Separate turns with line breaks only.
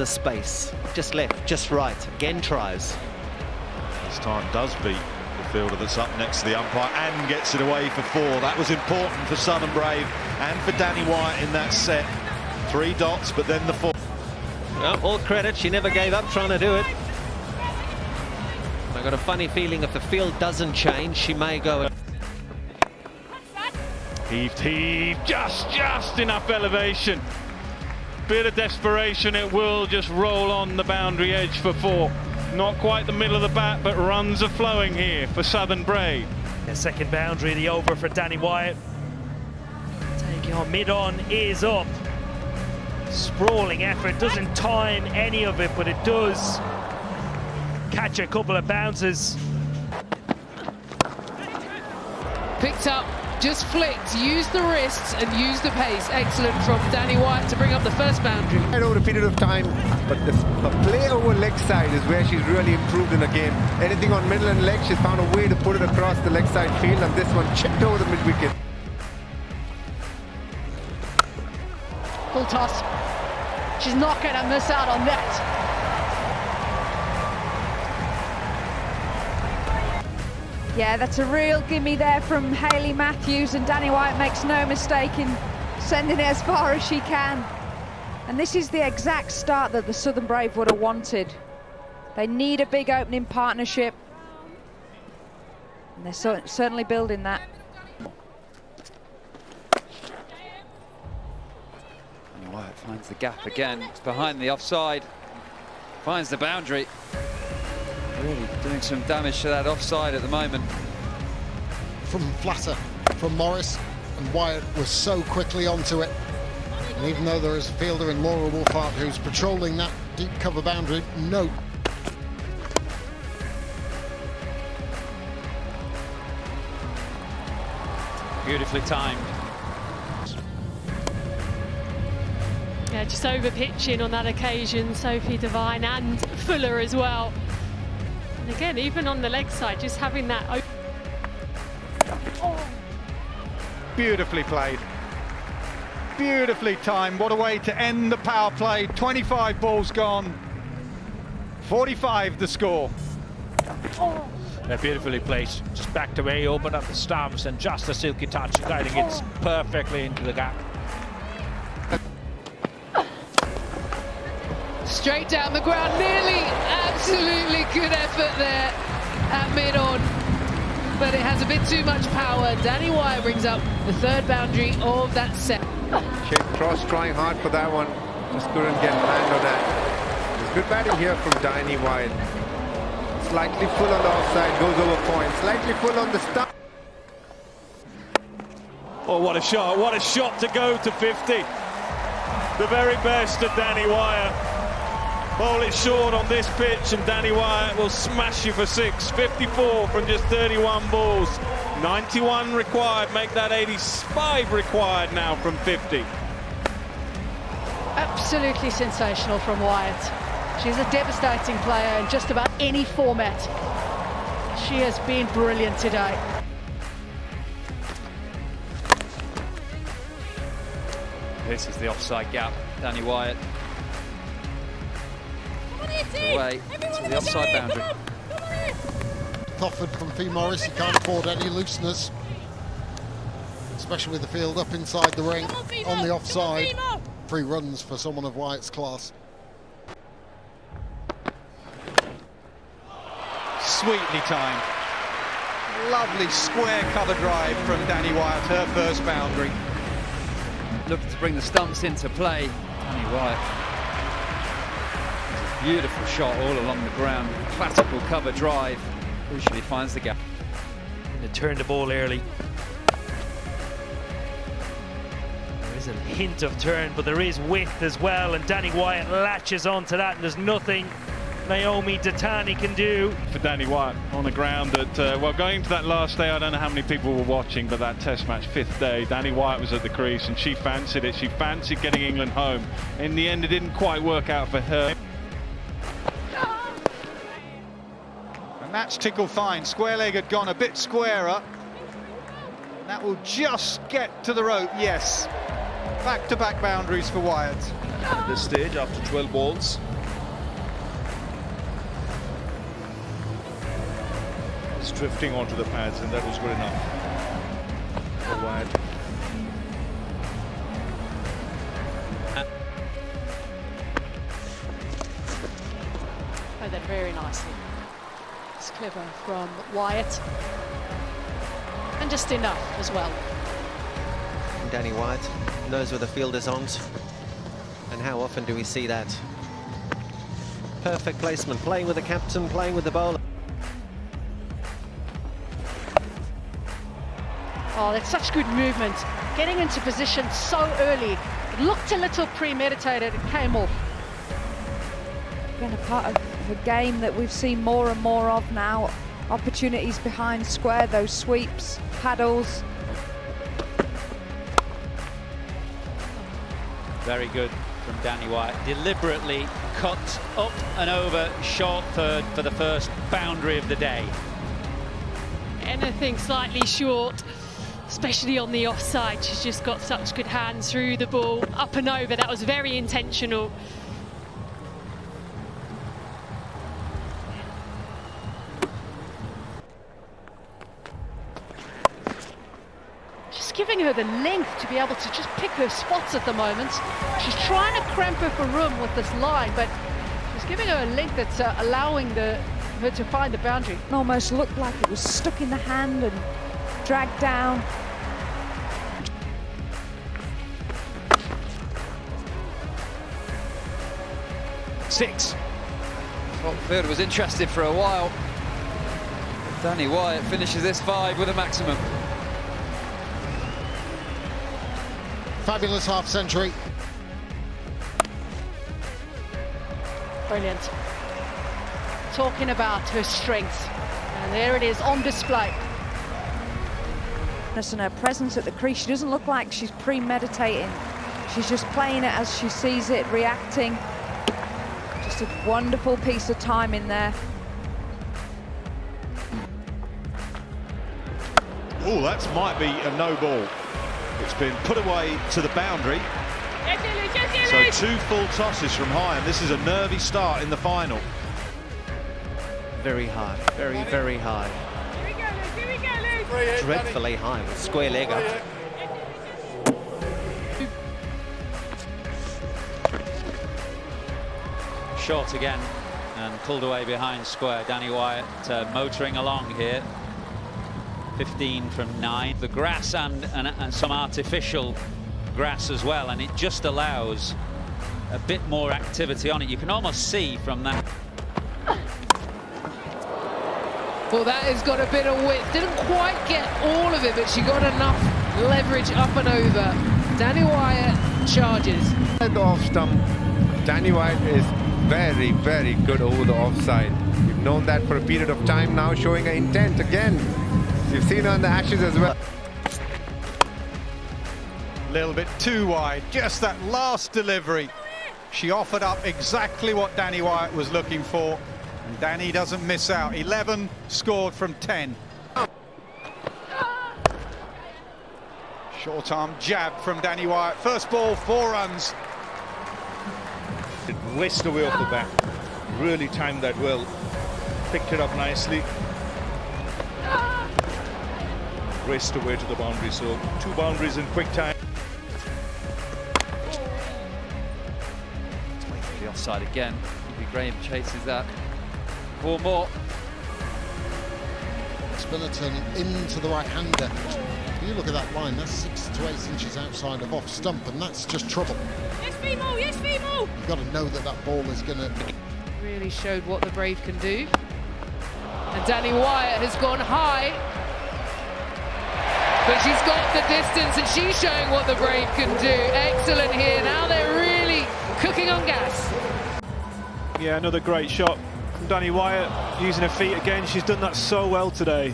a space. Just left, just right. Again tries.
This time does beat the fielder that's up next to the umpire and gets it away for 4. That was important for Southern Brave and for Danni Wyatt in that set. 3 dots, but then the 4.
Well, all credit, she never gave up trying to do it. I've got a funny feeling if the field doesn't change, she may go.
Heaved, just enough elevation. Bit of desperation, it will just roll on the boundary edge for 4. Not quite the middle of the bat, but runs are flowing here for Southern Brave.
The second boundary, the over for Danni Wyatt. Taking on mid-on, is up. Sprawling effort, doesn't time any of it, but it does catch a couple of bounces.
Picked up, just flicked, used the wrists and used the pace. Excellent from Danni Wyatt to bring up the first boundary.
Over a period of time, but the play over leg side is where she's really improved in the game. Anything on middle and leg, she's found a way to put it across the leg side field, and this one chipped over the mid-wicket.
Full toss. She's not going to miss out on that.
Yeah, that's a real gimme there from Hayley Matthews, and Danni Wyatt makes no mistake in sending it as far as she can. And this is the exact start that the Southern Brave would have wanted. They need a big opening partnership, and they're certainly building that.
Wyatt finds the gap again. It's behind the offside. Finds the boundary. Really doing some damage to that offside at the moment.
From flatter from Morris, and Wyatt was so quickly onto it. And even though there is a fielder in Laura Wolfhart who's patrolling that deep cover boundary, no.
Beautifully timed.
Yeah, just over pitching on that occasion, Sophie Devine and Fuller as well. And again, even on the leg side, just having that open.
Oh. Beautifully played. Beautifully timed. What a way to end the power play. 25 balls gone. 45 the score.
Oh. They're beautifully placed. Just backed away, opened up the stumps, and just a silky touch, guiding it perfectly into the gap.
Straight down the ground, nearly, absolutely good effort there at mid-on. But it has a bit too much power. Danni Wyatt brings up the third boundary of that set.
Kate Cross trying hard for that one. Just couldn't get hand on that. There's good batting here from Danni Wyatt. Slightly full on the offside, goes over point. Slightly full on the stump.
Oh, what a shot to go to 50. The very best of Danni Wyatt. Bowl it short on this pitch and Danni Wyatt will smash you for 6. 54 from just 31 balls. 91 required, make that 85 required now from 50.
Absolutely sensational from Wyatt. She's a devastating player in just about any format. She has been brilliant today.
This is the offside gap. Danni Wyatt. Away to the offside boundary.
Offered from Fee Morris, he can't afford any looseness, especially with the field up inside the ring on the offside. 3 runs for someone of Wyatt's class.
Sweetly timed. Lovely square cover drive from Danni Wyatt, her first boundary.
Looking to bring the stumps into play. Danni Wyatt. Beautiful shot all along the ground. Classical cover drive. Usually finds the gap.
They turned the ball early. There is a hint of turn, but there is width as well, and Danni Wyatt latches onto that, and there's nothing Naomi Datani can do.
For Danni Wyatt on the ground at, well, going into that last day, I don't know how many people were watching, but that test match, 5th day, Danni Wyatt was at the crease and she fancied it. She fancied getting England home. In the end, it didn't quite work out for her.
And that's tickled fine. Square leg had gone a bit squarer. That will just get to the rope, yes. Back-to-back boundaries for Wyatt.
At this stage, after 12 balls.
It's drifting onto the pads, and that was good enough for Wyatt.
Played that very nicely. It's clever from Wyatt. And just enough as well.
Danni Wyatt knows where the fielder's on. And how often do we see that? Perfect placement, playing with the captain, playing with the bowler.
Oh, that's such good movement. Getting into position so early. It looked a little premeditated, it came off.
Again, a part of a game that we've seen more and more of now. Opportunities behind square, those sweeps, paddles.
Very good from Danni Wyatt. Deliberately cut up and over short third for the first boundary of the day.
Anything slightly short, especially on the offside. She's just got such good hands through the ball, up and over. That was very intentional.
Just giving her the length to be able to just pick her spots at the moment. She's trying to cramp her for room with this line, but she's giving her a length that's allowing her to find the boundary.
It almost looked like it was stuck in the hand and dragged down.
Six. Well, the field was interested for a while. Danni Wyatt finishes this 5 with a maximum.
Fabulous half century.
Brilliant. Talking about her strength. And there it is on display.
And her presence at the crease, she doesn't look like she's premeditating. She's just playing it as she sees it, reacting. Just a wonderful piece of time in there.
Oh, that might be a no ball. It's been put away to the boundary. So 2 full tosses from high, and this is a nervy start in the final.
Very high, very, very high. Dreadfully high with square leg up.
Short again and pulled away behind square. Danni Wyatt motoring along here. 15 from 9. The grass and some artificial grass as well, and it just allows a bit more activity on it. You can almost see from that.
Well, that has got a bit of width. Didn't quite get all of it, but she got enough leverage up and over. Danni Wyatt charges.
At the off stump, Danni Wyatt is very, very good over the offside. We've known that for a period of time now, showing her intent again. You've seen her on the Ashes as well.
A little bit too wide, just that last delivery. She offered up exactly what Danni Wyatt was looking for, and Danni doesn't miss out. 11 scored from 10. Short arm jab from Danni Wyatt. First ball, 4 runs.
It raced away off the back. Really timed that well. Picked it up nicely. Raced away to the boundary, so 2 boundaries in quick time.
Let's wait for the offside again. Maybe Graham chases that. 4 more.
Spinner turning into the right-hander. You look at that line, that's 6 to 8 inches outside of off stump, and that's just trouble.
Yes, Fimo! Yes, Fimo!
You've got to know that that ball is going to...
Really showed what the Brave can do. And Danni Wyatt has gone high. But she's got the distance, and she's showing what the Brave can do. Excellent here. Now they're really cooking on gas.
Yeah, another great shot from Danni Wyatt, using her feet again. She's done that so well today.